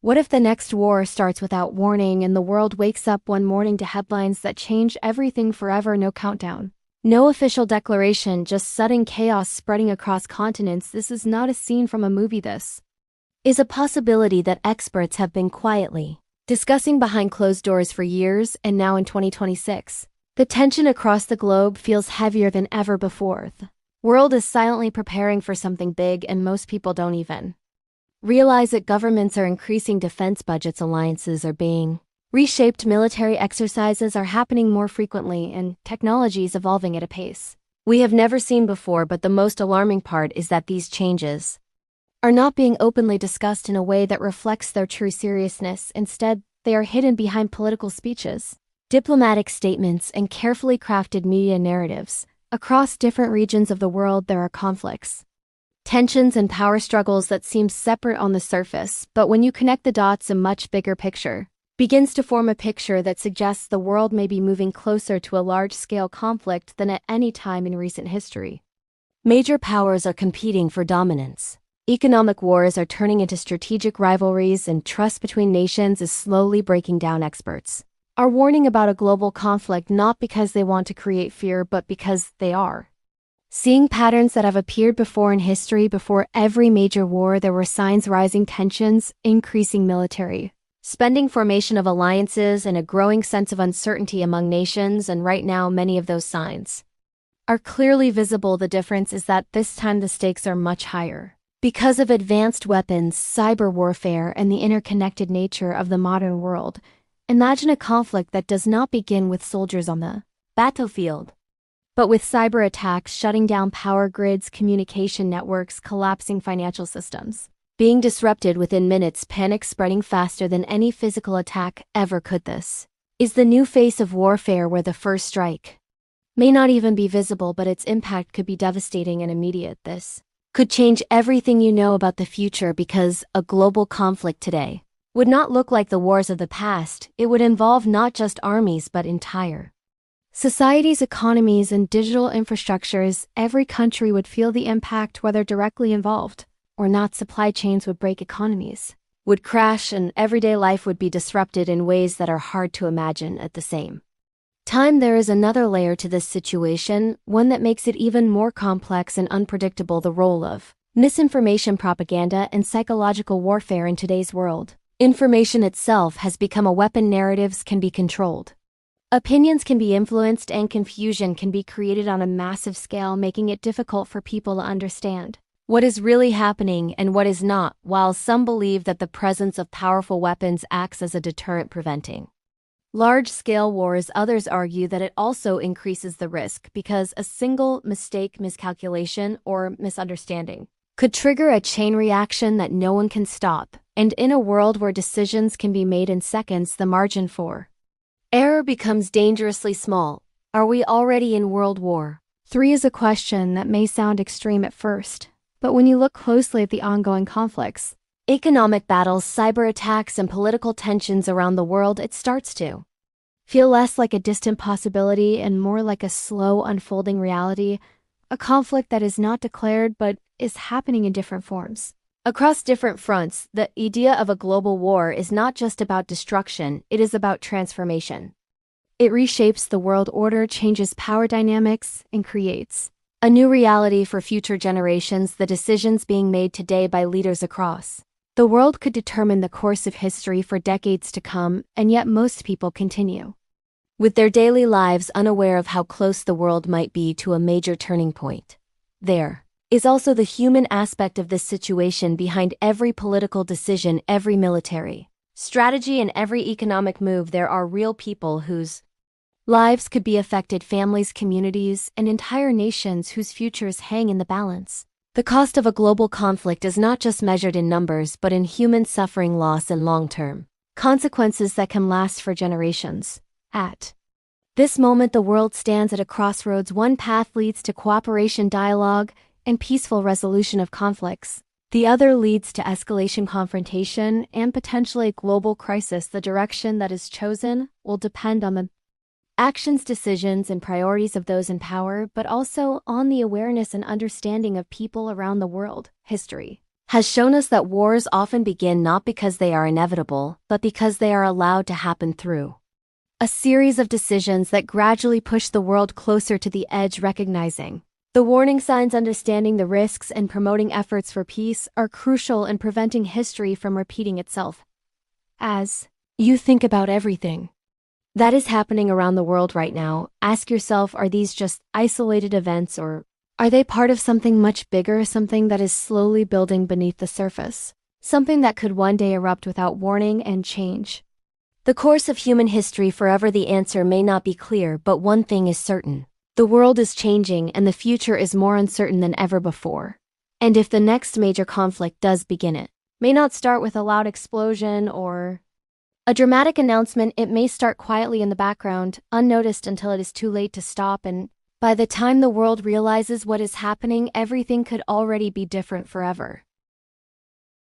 What if the next war starts without warning and the world wakes up one morning to headlines that change everything forever? No countdown, no official declaration, just sudden chaos spreading across continents. This is not a scene from a movie. This is a possibility that experts have been quietly discussing behind closed doors for years, and now in 2026, the tension across the globe feels heavier than ever before. The world is silently preparing for something big, and most people don't even realize that governments are increasing defense budgets, alliances are being reshaped, military exercises are happening more frequently, and technology is evolving at a pace we have never seen before. But the most alarming part is that these changes are not being openly discussed in a way that reflects their true seriousness. Instead, they are hidden behind political speeches, diplomatic statements, and carefully crafted media narratives. Across different regions of the world, there are conflicts, tensions, and power struggles that seem separate on the surface, but when you connect the dots, a much bigger picture begins to form, a picture that suggests the world may be moving closer to a large-scale conflict than at any time in recent history. Major powers are competing for dominance. Economic wars are turning into strategic rivalries, and trust between nations is slowly breaking down. Experts are warning about a global conflict not because they want to create fear, but because they are seeing patterns that have appeared before in history. Before every major war, there were signs: rising tensions, increasing military spending, formation of alliances, and a growing sense of uncertainty among nations. And right now, many of those signs are clearly visible. The difference is that this time the stakes are much higher because of advanced weapons, cyber warfare, and the interconnected nature of the modern world. Imagine a conflict that does not begin with soldiers on the battlefield, but with cyber attacks shutting down power grids, communication networks, collapsing financial systems being disrupted within minutes, panic spreading faster than any physical attack ever could. This is the new face of warfare, where the first strike may not even be visible, but its impact could be devastating and immediate. This could change everything you know about the future, because a global conflict today would not look like the wars of the past. It would involve not just armies, but entire societies, economies, and digital infrastructures. Every country would feel the impact, whether directly involved or not. Supply chains would break, economies would crash, and everyday life would be disrupted in ways that are hard to imagine. At the same time, there is another layer to this situation, one that makes it even more complex and unpredictable: the role of misinformation, propaganda, and psychological warfare in today's world. Information itself has become a weapon. Narratives can be controlled, opinions can be influenced, and confusion can be created on a massive scale, making it difficult for people to understand what is really happening and what is not. While some believe that the presence of powerful weapons acts as a deterrent, preventing large-scale wars, others argue that it also increases the risk, because a single mistake, miscalculation, or misunderstanding could trigger a chain reaction that no one can stop. And in a world where decisions can be made in seconds, the margin for error becomes dangerously small. Are we already in World War III? Is a question that may sound extreme at first, but when you look closely at the ongoing conflicts, economic battles, cyber attacks, and political tensions around the world, it starts to feel less like a distant possibility and more like a slow unfolding reality, a conflict that is not declared but is happening in different forms across different fronts. The idea of a global war is not just about destruction, it is about transformation. It reshapes the world order, changes power dynamics, and creates a new reality for future generations. The decisions being made today by leaders across the world could determine the course of history for decades to come, and yet most people continue with their daily lives, unaware of how close the world might be to a major turning point. There is also the human aspect of this situation. Behind every political decision, every military strategy, and every economic move, there are real people whose lives could be affected, families, communities, and entire nations whose futures hang in the balance. The cost of a global conflict is not just measured in numbers, but in human suffering, loss, and long-term consequences that can last for generations. At this moment, the world stands at a crossroads. One path leads to cooperation, dialogue, and peaceful resolution of conflicts. The other leads to escalation, confrontation, and potentially a global crisis. The direction that is chosen will depend on the actions, decisions, and priorities of those in power, but also on the awareness and understanding of people around the world. History has shown us that wars often begin not because they are inevitable, but because they are allowed to happen through a series of decisions that gradually push the world closer to the edge. Recognizing the warning signs, understanding the risks, and promoting efforts for peace are crucial in preventing history from repeating itself. As you think about everything that is happening around the world right now, ask yourself, are these just isolated events, or are they part of something much bigger, something that is slowly building beneath the surface, something that could one day erupt without warning and change the course of human history forever? The answer may not be clear, but one thing is certain. The world is changing and the future is more uncertain than ever before. And if the next major conflict does begin, it may not start with a loud explosion or a dramatic announcement. It may start quietly in the background, unnoticed until it is too late to stop, and by the time the world realizes what is happening, everything could already be different forever.